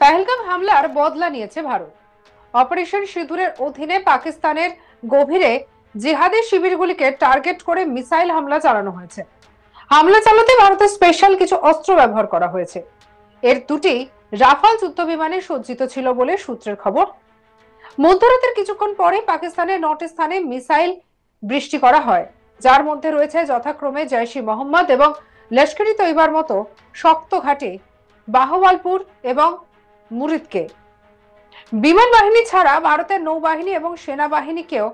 পেহেলগাম হামলার বদলা নিয়েছে ভারত। অপারেশন সিঁদুরের অধীনে পাকিস্তানের গভীরে জিহাদি শিবিরগুলিকে টার্গেট করে মিসাইল হামলা চালানো হয়েছে। হামলা চালাতে ভারতের স্পেশাল কিছু অস্ত্র ব্যবহার করা হয়েছে। এর দুটি রাফাল যুদ্ধ বিমানে সজ্জিত ছিল বলে সূত্রের খবর। মধ্যরাতের কিছুক্ষণ পরে পাকিস্তানের 9টি স্থানে মিসাইল বৃষ্টি করা হয়, যার মধ্যে রয়েছে যথাক্রমে জৈশ-ই মোহাম্মদ এবং লস্কর-ই তৈবার মতো শক্ত ঘাঁটি, বাহওয়ালপুর এবং মুরিদকে। বিমান বাহিনী ছাড়া ভারতের নৌবাহিনী এবং সেনাবাহিনীকেও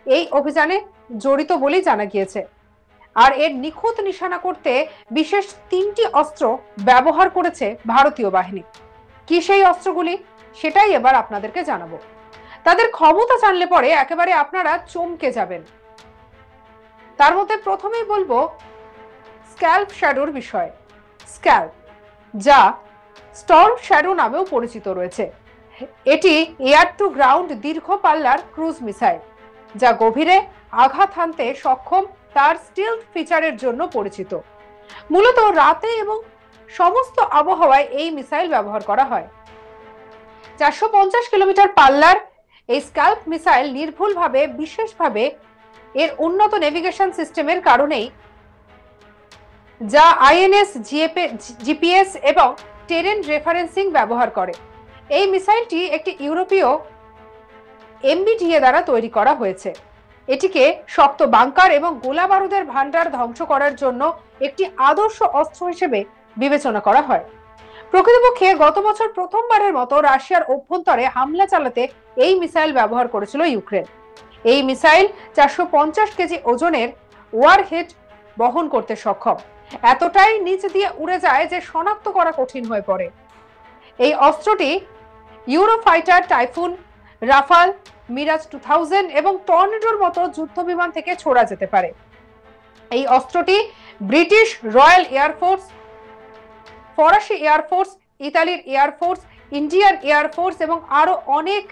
এই অভিযানে জড়িত বলেই জানা গিয়েছে। আর এর নিখুঁত নিশানা করতে বিশেষ 3টি অস্ত্র ব্যবহার করেছে ভারতীয় বাহিনী। কি সেই অস্ত্রগুলি, সেটাই এবার আপনাদেরকে জানাবো। তাদের ক্ষমতা জানলে পরে একেবারে আপনারা চমকে যাবেন। তার মধ্যে প্রথমেই বলবো স্ক্যাল্প শ্যাডোর বিষয়। স্ক্যাল্প, যা স্টর্ম শ্যাডো নামেও পরিচিত রয়েছে, এটি এয়ার টু গ্রাউন্ড দীর্ঘ পাল্লার ক্রুজ মিসাইল, যা গভীরে আঘাত হানতে সক্ষম তার স্টিলথ ফিচারের জন্য পরিচিত। মূলত রাতে এবং সমস্ত আবহাওয়ায় এই মিসাইল ব্যবহার করা হয়। 450 কিলোমিটার পাল্লার এই স্ক্যাল্প মিসাইল নির্ভুলভাবে, বিশেষভাবে এর উন্নত নেভিগেশন সিস্টেমের কারণেই, যা আইএনএস, জিপিএস এবং টেরেন রেফারেন্সিং ব্যবহার করে। এই মিসাইলটি একটি ইউরোপীয় এমবিডিএ দ্বারা তৈরি করা হয়েছে। এটিকে শক্ত বাংকার এবং গোলা বারুদের ভান্ডার ধ্বংস করার জন্য একটি আদর্শ অস্ত্র হিসেবে বিবেচনা করা হয়। প্রকৃতপক্ষে গত বছর প্রথমবারের মতো রাশিয়ার অভ্যন্তরে হামলা চালাতে এই মিসাইল ব্যবহার করেছিল ইউক্রেন। এই মিসাইল 450 কেজি ওজনের ওয়ারহেড বহন করতে সক্ষম। এতটাই নিচ দিয়ে উড়ে যায় যে শনাক্ত করা কঠিন হয়ে পড়ে। এই অস্ত্রটি ইউরোফাইটার, টাইফুন, রাফাল, মিরাজ 2000 এবং টর্নেডোর মতো যুদ্ধ বিমান থেকে ছোড়া যেতে পারে। এই অস্ত্রটি ব্রিটিশ রয়্যাল এয়ারফোর্স, ফরাসি এয়ারফোর্স, ইতালির এয়ারফোর্স, ইন্ডিয়ান এয়ারফোর্স এবং আরো অনেক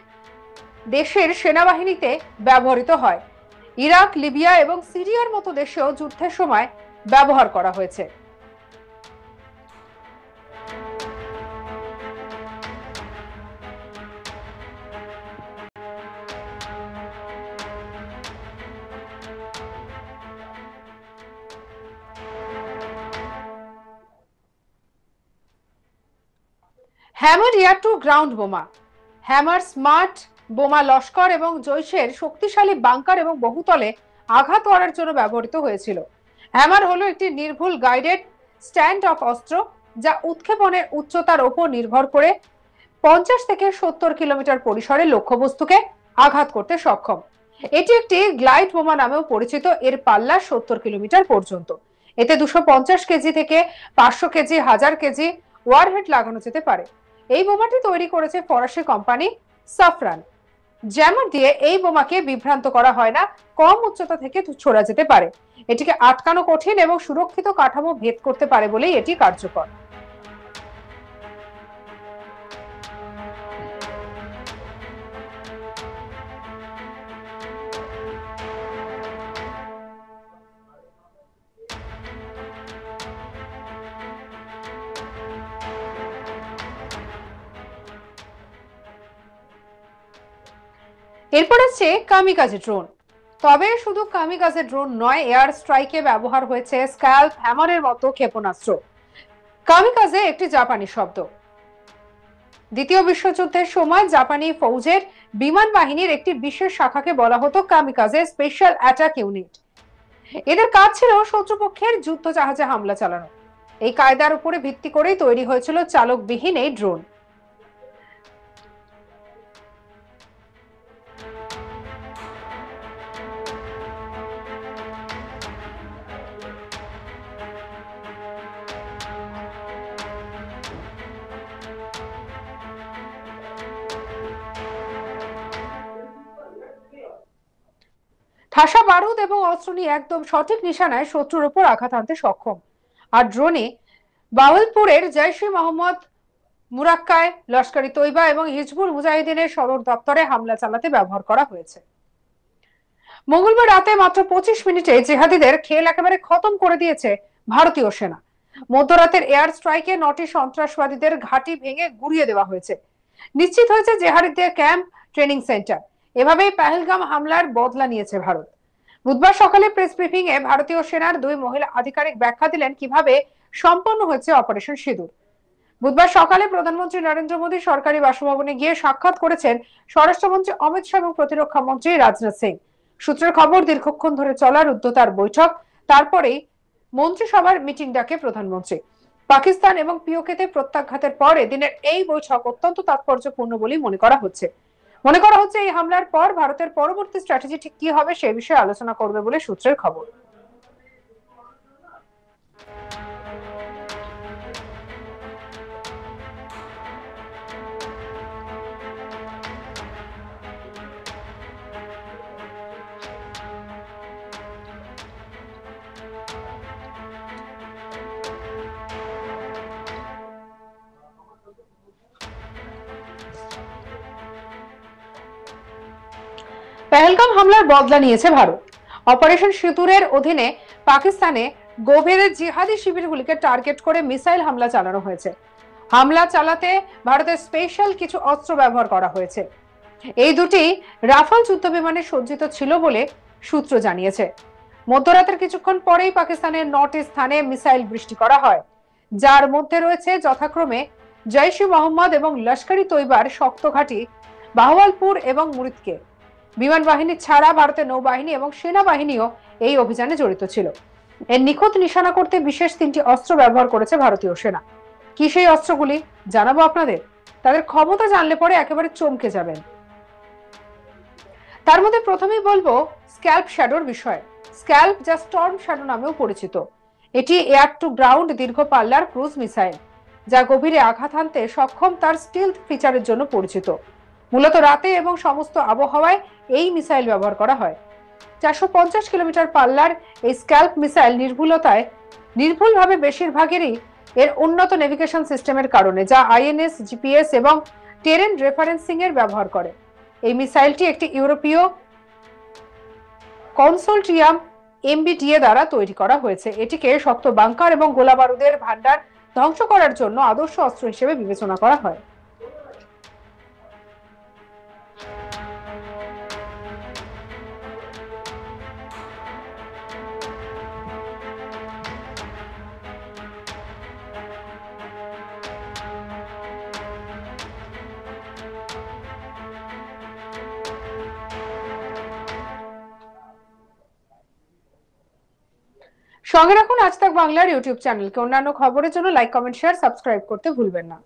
দেশের সেনাবাহিনীতে ব্যবহৃত হয়। ইরাক, লিবিয়া এবং সিরিয়ার মতো দেশেও যুদ্ধের সময় ব্যবহার করা হয়েছে। হ্যামার এয়ার টু গ্রাউন্ড বোমা। হ্যামার স্মার্ট বোমা লস্কর এবং জৈশের শক্তিশালী বাংকার এবং বহুতলে আঘাত করার জন্য ব্যবহৃত হয়েছিল। হ্যামার হলো একটি নির্ভুল গাইডেড স্ট্যান্ড অফ অস্ত্র, যা উৎক্ষেপণের উচ্চতার উপর নির্ভর করে 50 থেকে 70 কিলোমিটার পরিসরে লক্ষ্যবস্তুকে আঘাত করতে সক্ষম। এটি একটি গ্লাইড বোমা নামেও পরিচিত। এর পাল্লা 70 কিলোমিটার পর্যন্ত। এতে 250 কেজি থেকে 500 কেজি, 1000 কেজি ওয়ারহেড লাগানো যেতে পারে। এই বোমাটি তৈরি করেছে ফরাসি কোম্পানি সাফরান। জ্যামার দিয়ে এই বোমাকে বিভ্রান্ত করা হয় না, কম উচ্চতা থেকে ছোড়া যেতে পারে। এটিকে আটকানো কঠিন এবং সুরক্ষিত কাঠামো ভেদ করতে পারে বলেই এটি কার্যকর। এরপর আছে কামিকাজে ড্রোন। তবে শুধু কামিকাজে ড্রোন নয়, এয়ার স্ট্রাইকে ব্যবহার হয়েছে স্ক্যাল্প হ্যামারের মতো ক্ষেপণাস্ত্র। কামিকাজে একটি জাপানি শব্দ। দ্বিতীয় বিশ্বযুদ্ধের সময় জাপানি ফৌজের বিমান বাহিনীর একটি বিশেষ শাখাকে বলা হতো কামিকাজে স্পেশাল অ্যাটাক ইউনিট। এদের কাজ ছিল শত্রুপক্ষের যুদ্ধ জাহাজে হামলা চালানো। এই কায়দার উপরে ভিত্তি করেই তৈরি হয়েছিল চালকবিহীন এই ড্রোন। ঠাসা বারুদ এবং অস্ত্র নিয়ে একদম সঠিক নিশানায় শত্রুর উপর আঘাত আনতে সক্ষম। আর ড্রোনে বাওয়ালপুরের জৈশ-ই মোহাম্মদ, মুরাক্কায়, লস্কর-ই তৈবা এবং হিজবুল মুজাহিদিনের সদর দপ্তরে হামলা চালাতে ব্যবহার করা হয়েছে। মঙ্গলবার রাতে মাত্র 25 মিনিটে জিহাদিদের খেল একেবারে খতম করে দিয়েছে ভারতীয় সেনা। মধ্যরাতের এয়ার স্ট্রাইকে 9টি সন্ত্রাসবাদীদের ঘাঁটি ভেঙে গুড়িয়ে দেওয়া হয়েছে। নিশ্চিত হয়েছে জেহাদিদের ক্যাম্প, ট্রেনিং সেন্টার। এভাবেই পেহেলগাম হামলার বদলা নিয়েছে ভারত। বুধবার সকালে প্রেস ব্রিফিং এ ভারতীয় সেনার দুই মহিলা আধিকারিক ব্যাখ্যা দিলেন কিভাবে সম্পন্ন হয়েছে অপারেশন সিঁদুর। বুধবার সকালে প্রধানমন্ত্রী নরেন্দ্র মোদী সরকারি বাসভবনে গিয়ে সাক্ষাৎ করেছেন স্বরাষ্ট্রমন্ত্রী অমিত শাহ এবং প্রতিরক্ষা মন্ত্রী রাজনাথ সিং। সূত্রের খবর, দীর্ঘক্ষণ ধরে চলা রুদ্ধতার বৈঠক, তারপরেই মন্ত্রিসভার মিটিং ডাকে প্রধানমন্ত্রী। পাকিস্তান এবং পিওকেতে প্রত্যাঘাতের পর এদিনের এই বৈঠক অত্যন্ত তাৎপর্যপূর্ণ বলেই মনে করা হচ্ছে এই হামলার পর ভারতের পরবর্তী স্ট্র্যাটেজি ঠিক কি হবে সে বিষয়ে আলোচনা করবে বলে সূত্রের খবর। পেহেলগাম হামলার বদলা নিয়েছে ভারত। অপারেশন সিঁদুরের অধীনে পাকিস্তানে গভীরে জিহাদি শিবিরগুলিকে টার্গেট করে মিসাইল হামলা চালানো হয়েছে। হামলা চালাতে ভারতের স্পেশাল কিছু অস্ত্র ব্যবহার করা হয়েছে। এই দুটি রাফাল যুদ্ধবিমানে সজ্জিত ছিল বলে সূত্র জানিয়েছে। মধ্যরাতের কিছুক্ষণ পরেই পাকিস্তানের 9টি স্থানে মিসাইল বৃষ্টি করা হয়, যার মধ্যে রয়েছে যথাক্রমে জৈশ-ই মোহাম্মদ এবং লস্কর-ই তৈবার শক্ত ঘাঁটি বাহওয়ালপুর এবং মুরিদকে। বিমান বাহিনী ছাড়া ভারতের নৌবাহিনী এবং সেনাবাহিনীও এই অভিযানে জড়িত ছিল। এর নিখুঁত নিশানা করতে বিশেষ 3টি অস্ত্র ব্যবহার করেছে ভারতীয় সেনা। কি সেই অস্ত্রগুলি জানাবো আপনাদের। তাদের ক্ষমতা জানলে পরে একেবারে চমকে যাবেন। তার মধ্যে প্রথমেই বলবো স্ক্যাল্প শ্যাডোর বিষয়। স্ক্যাল্প, যা স্টর্ম শ্যাডো নামেও পরিচিত, এটি এয়ার টু গ্রাউন্ড দীর্ঘ পাল্লার ক্রুজ মিসাইল, যা গভীরে আঘাত হানতে সক্ষম। তার স্টিলথ ফিচারের জন্য পরিচিত। মূলত রাতে এবং সমস্ত আবহাওয়ায় এই মিসাইল ব্যবহার করা হয়। 450 কিলোমিটার পাল্লার এই স্ক্যাল্প মিসাইল নির্ভুলভাবে বেশিরভাগেরই এর উন্নত নেভিগেশন সিস্টেমের কারণে, যা আইএনএস, জিপিএস এবং টেরেন রেফারেন্সিং এর ব্যবহার করে। এই মিসাইলটি একটি ইউরোপীয় কনসোর্টিয়াম এমবিটিএ দ্বারা তৈরি করা হয়েছে। এটিকে শক্ত বাংকার এবং গোলা বারুদের ভান্ডার ধ্বংস করার জন্য আদর্শ অস্ত্র হিসেবে বিবেচনা করা হয়। সঙ্গে রাখুন আজ তাক বাংলার ইউটিউব চ্যানেলকে। অন্যান্য খবরের জন্য লাইক, কমেন্ট, শেয়ার, সাবস্ক্রাইব করতে ভুলবেন না।